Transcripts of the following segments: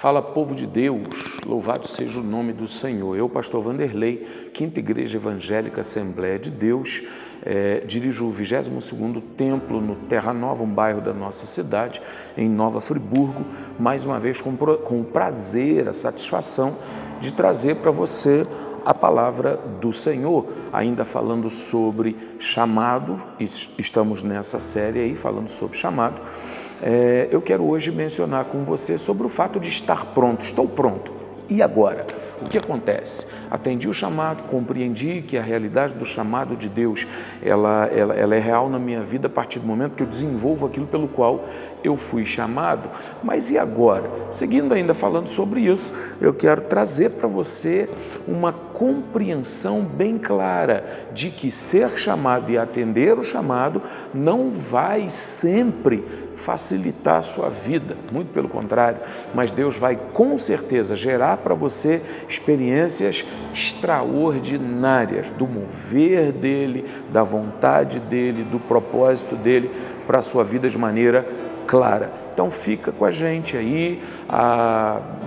Fala, povo de Deus, louvado seja o nome do Senhor. Eu, pastor Vanderlei, Quinta Igreja Evangélica Assembleia de Deus, dirijo o 22º templo no Terra Nova, um bairro da nossa cidade, em Nova Friburgo, mais uma vez com o prazer, a satisfação de trazer para você a palavra do Senhor, ainda falando sobre chamado. Estamos nessa série aí falando sobre chamado. Eu quero hoje mencionar com você sobre o fato de estar pronto. Estou pronto. E agora? O que acontece? Atendi o chamado, compreendi que a realidade do chamado de Deus, ela é real na minha vida a partir do momento que eu desenvolvo aquilo pelo qual eu fui chamado. Mas e agora? Seguindo ainda falando sobre isso, eu quero trazer para você uma compreensão bem clara de que ser chamado e atender o chamado não vai sempre facilitar a sua vida, muito pelo contrário, mas Deus vai com certeza gerar para você experiências extraordinárias do mover dele, da vontade dele, do propósito dele para a sua vida de maneira clara. Então fica com a gente aí,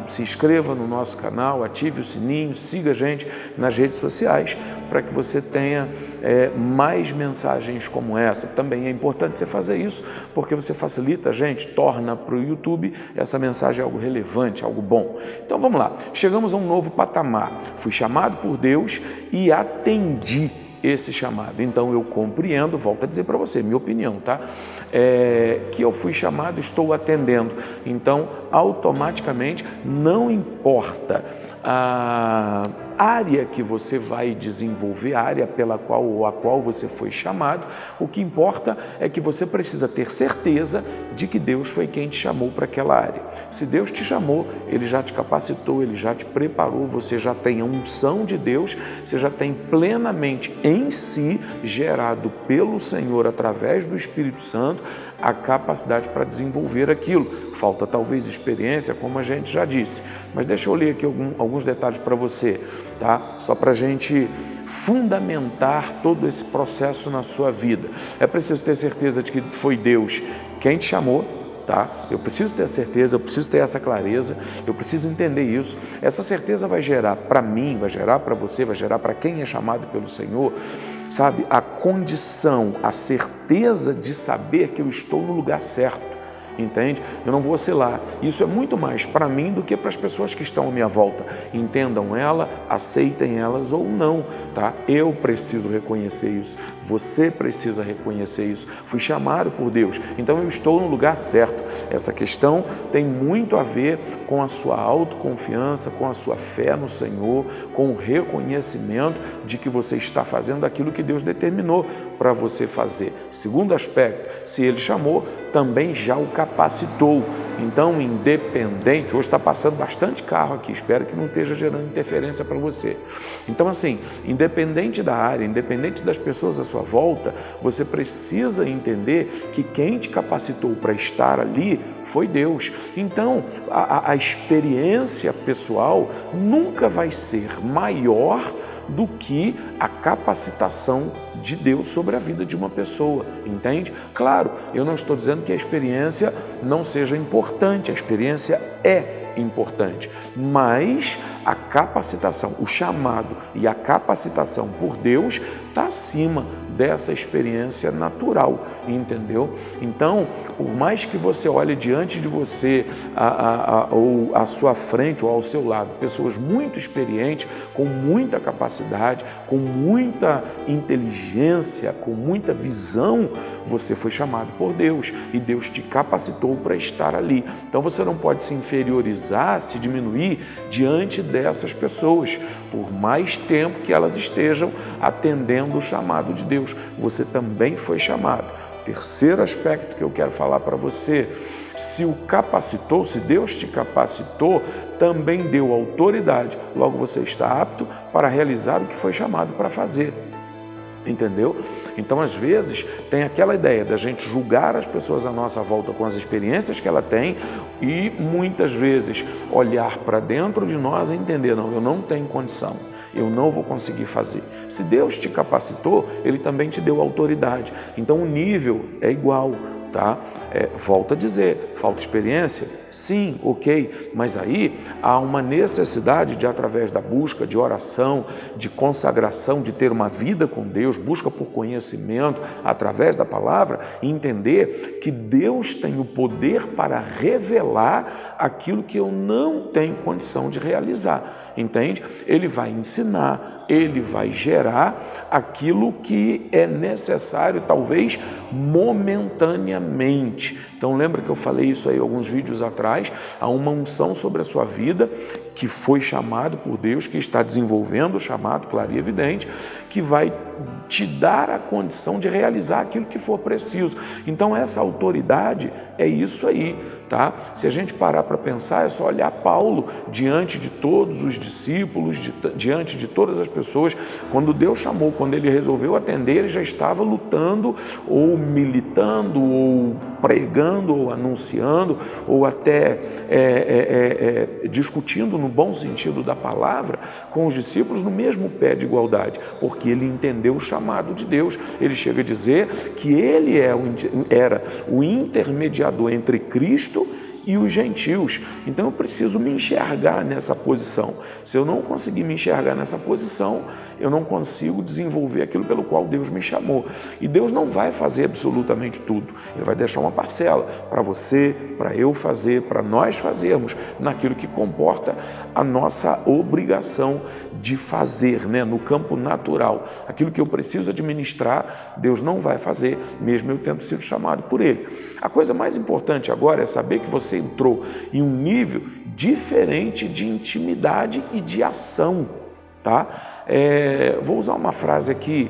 se inscreva no nosso canal, ative o sininho, siga a gente nas redes sociais para que você tenha mais mensagens como essa. Também é importante você fazer isso porque você facilita a gente, torna para o YouTube essa mensagem algo relevante, algo bom. Então vamos lá, chegamos a um novo patamar. Fui chamado por Deus e atendi esse chamado. Então eu compreendo, volto a dizer para você, minha opinião, tá? Que eu fui chamado, estou atendendo. Então, automaticamente, não importa a área que você vai desenvolver, a área pela qual ou a qual você foi chamado, o que importa é que você precisa ter certeza de que Deus foi quem te chamou para aquela área. Se Deus te chamou, Ele já te capacitou, Ele já te preparou, você já tem a unção de Deus, você já tem plenamente em si, gerado pelo Senhor através do Espírito Santo, a capacidade para desenvolver aquilo. Falta talvez experiência, como a gente já disse, mas deixa eu ler aqui alguns detalhes para você, tá? Só para a gente fundamentar todo esse processo na sua vida. É preciso ter certeza de que foi Deus quem te chamou, tá? Eu preciso ter certeza, eu preciso ter essa clareza, eu preciso entender isso. Essa certeza vai gerar para mim, vai gerar para você, vai gerar para quem é chamado pelo Senhor, sabe? A condição, a certeza de saber que eu estou no lugar certo. Entende? Eu não vou oscilar. Isso é muito mais para mim do que para as pessoas que estão à minha volta. Entendam ela, aceitem elas ou não, tá? Eu preciso reconhecer isso. Você precisa reconhecer isso. Fui chamado por Deus, então eu estou no lugar certo. Essa questão tem muito a ver com a sua autoconfiança, com a sua fé no Senhor, com o reconhecimento de que você está fazendo aquilo que Deus determinou para você fazer. Segundo aspecto, se Ele chamou, também já o capacitou. Então, independente, hoje está passando bastante carro aqui, espero que não esteja gerando interferência para você. Então, assim, independente da área, independente das pessoas à sua volta, você precisa entender que quem te capacitou para estar ali foi Deus. Então, a experiência pessoal nunca vai ser maior do que a capacitação de Deus sobre a vida de uma pessoa, entende? Claro, eu não estou dizendo que a experiência não seja importante, a experiência é importante, mas a capacitação, o chamado e a capacitação por Deus está acima dessa experiência natural, entendeu? Então, por mais que você olhe diante de você, ou à sua frente ou ao seu lado, pessoas muito experientes, com muita capacidade, com muita inteligência, com muita visão, você foi chamado por Deus e Deus te capacitou para estar ali. Então, você não pode se inferiorizar, se diminuir diante dessas pessoas, por mais tempo que elas estejam atendendo o chamado de Deus. Você também foi chamado. Terceiro aspecto que eu quero falar para você: se o capacitou, se Deus te capacitou, também deu autoridade, logo você está apto para realizar o que foi chamado para fazer. Entendeu? Então, às vezes, tem aquela ideia da gente julgar as pessoas à nossa volta com as experiências que ela tem e, muitas vezes, olhar para dentro de nós e entender, não, eu não tenho condição, eu não vou conseguir fazer. Se Deus te capacitou, Ele também te deu autoridade. Então, o nível é igual, tá? Volto a dizer, falta experiência? Sim, ok, mas aí há uma necessidade de, através da busca, de oração, de consagração, de ter uma vida com Deus, busca por conhecimento, através da palavra, entender que Deus tem o poder para revelar aquilo que eu não tenho condição de realizar, entende? Ele vai ensinar, ele vai gerar aquilo que é necessário, talvez momentaneamente. Então lembra que eu falei isso aí alguns vídeos atrás, há uma unção sobre a sua vida que foi chamado por Deus, que está desenvolvendo o chamado, claro e evidente, que vai te dar a condição de realizar aquilo que for preciso. Então essa autoridade é isso aí, tá? Se a gente parar para pensar, é só olhar Paulo diante de todos os discípulos, diante de todas as pessoas. Quando Deus chamou, quando ele resolveu atender, ele já estava lutando ou militando ou pregando ou anunciando ou até discutindo no bom sentido da palavra com os discípulos no mesmo pé de igualdade, porque ele entendeu o chamado de Deus. Ele chega a dizer que ele era o intermediador entre Cristo e os gentios. Então eu preciso me enxergar nessa posição. Se eu não conseguir me enxergar nessa posição, eu não consigo desenvolver aquilo pelo qual Deus me chamou. E Deus não vai fazer absolutamente tudo. Ele vai deixar uma parcela para você, para eu fazer, para nós fazermos, naquilo que comporta a nossa obrigação de fazer, né? No campo natural. Aquilo que eu preciso administrar, Deus não vai fazer, mesmo eu tendo sido chamado por Ele. A coisa mais importante agora é saber que você entrou em um nível diferente de intimidade e de ação, tá? Vou usar uma frase aqui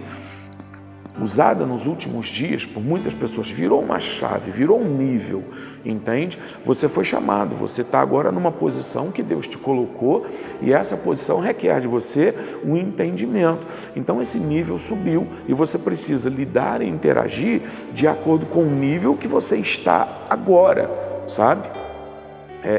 usada nos últimos dias por muitas pessoas, virou uma chave, virou um nível, entende? Você foi chamado, você está agora numa posição que Deus te colocou e essa posição requer de você um entendimento. Então esse nível subiu e você precisa lidar e interagir de acordo com o nível que você está agora, sabe?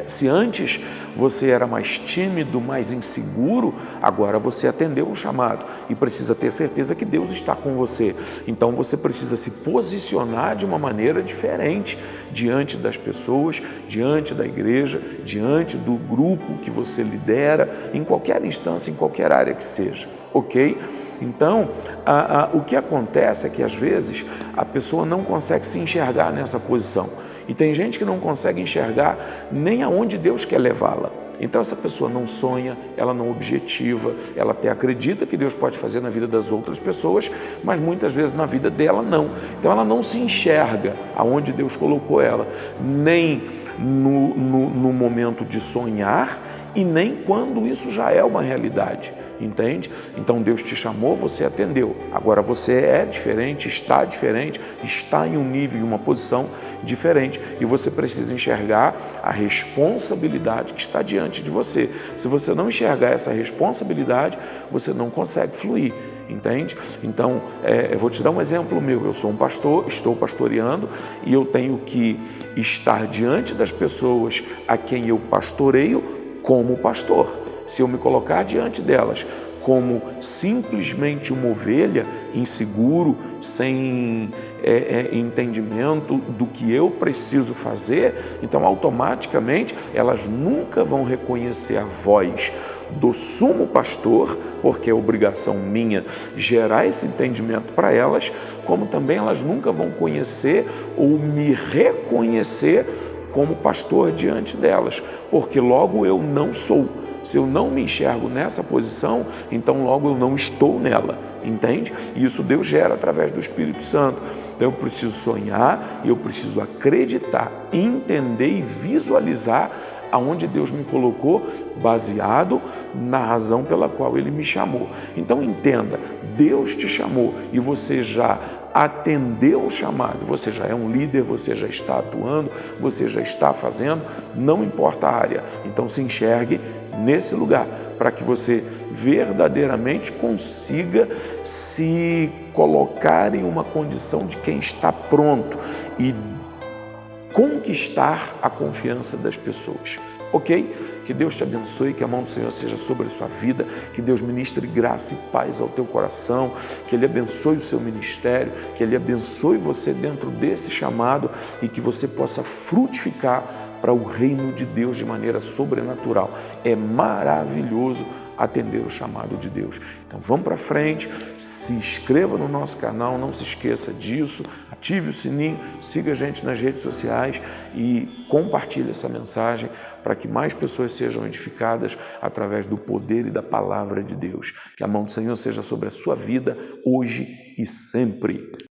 Se antes você era mais tímido, mais inseguro, agora você atendeu o chamado e precisa ter certeza que Deus está com você. Então você precisa se posicionar de uma maneira diferente diante das pessoas, diante da igreja, diante do grupo que você lidera, em qualquer instância, em qualquer área que seja, ok? Então, o que acontece é que às vezes a pessoa não consegue se enxergar nessa posição. E tem gente que não consegue enxergar nem aonde Deus quer levá-la. Então essa pessoa não sonha, ela não objetiva, ela até acredita que Deus pode fazer na vida das outras pessoas, mas muitas vezes na vida dela não. Então ela não se enxerga aonde Deus colocou ela, nem no momento de sonhar e nem quando isso já é uma realidade. Entende? Então Deus te chamou, você atendeu. Agora você é diferente, está em um nível, em uma posição diferente e você precisa enxergar a responsabilidade que está diante de você. Se você não enxergar essa responsabilidade, você não consegue fluir. Entende? Então, eu vou te dar um exemplo meu. Eu sou um pastor, estou pastoreando e eu tenho que estar diante das pessoas a quem eu pastoreio como pastor. Se eu me colocar diante delas como simplesmente uma ovelha inseguro, sem entendimento do que eu preciso fazer, então automaticamente elas nunca vão reconhecer a voz do sumo pastor, porque é obrigação minha gerar esse entendimento para elas, como também elas nunca vão conhecer ou me reconhecer como pastor diante delas, porque logo eu não sou. Se eu não me enxergo nessa posição, então logo eu não estou nela, entende? E isso Deus gera através do Espírito Santo. Então eu preciso sonhar e eu preciso acreditar, entender e visualizar aonde Deus me colocou, baseado na razão pela qual Ele me chamou. Então entenda, Deus te chamou e você já atendeu o chamado, você já é um líder, você já está atuando, você já está fazendo, não importa a área. Então se enxergue nesse lugar, para que você verdadeiramente consiga se colocar em uma condição de quem está pronto e conquistar a confiança das pessoas. ok? Que Deus te abençoe, que a mão do Senhor seja sobre a sua vida, que Deus ministre graça e paz ao teu coração, que Ele abençoe o seu ministério, que Ele abençoe você dentro desse chamado e que você possa frutificar para o reino de Deus de maneira sobrenatural. É maravilhoso atender o chamado de Deus. Então vamos para frente, se inscreva no nosso canal, não se esqueça disso, ative o sininho, siga a gente nas redes sociais e compartilhe essa mensagem para que mais pessoas sejam edificadas através do poder e da palavra de Deus. Que a mão do Senhor seja sobre a sua vida hoje e sempre.